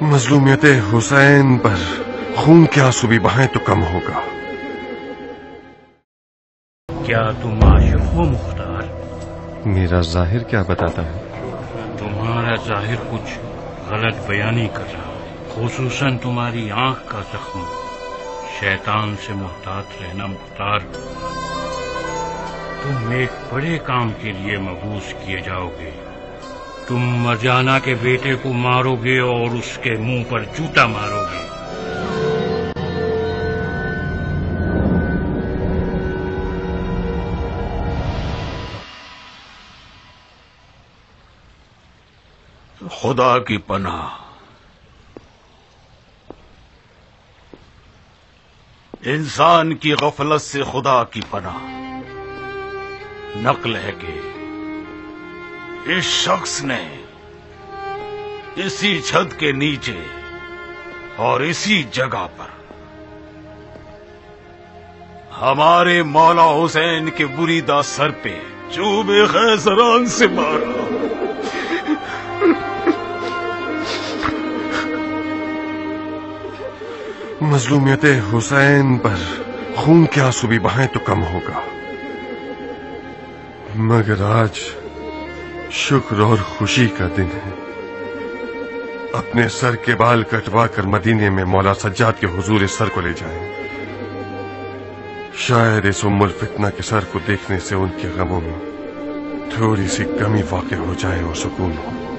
मजलूमियत हुसैन पर खून के आंसू भी बहाएं तो कम होगा। क्या तुम आशिक हो मुख्तार? मेरा जाहिर क्या बताता है? तुम्हारा जाहिर कुछ गलत बयानी कर रहा है, खुसूसन तुम्हारी आंख का जख्म। शैतान से मुहतात रहना मुख्तार। तुम एक बड़े काम के लिए मबूस किए जाओगे। तुम मर्जाना के बेटे को मारोगे और उसके मुंह पर जूता मारोगे। खुदा की पनाह, इंसान की गफलत से खुदा की पनाह। नकल है कि इस शख्स ने इसी छत के नीचे और इसी जगह पर हमारे मौला हुसैन के बुरीदा सर पे चूबे खैसरान से मारा। मजलूमियत हुसैन पर खून के आंसू भी बहाएं तो कम होगा। मगर आज शुक्र और खुशी का दिन है। अपने सर के बाल कटवा कर मदीने में मौला सज्जाद के हुजूर इस सर को ले जाएं। शायद इस उम्मुल फितना के सर को देखने से उनके गमों में थोड़ी सी कमी वाक़ई हो जाए और सुकून हो।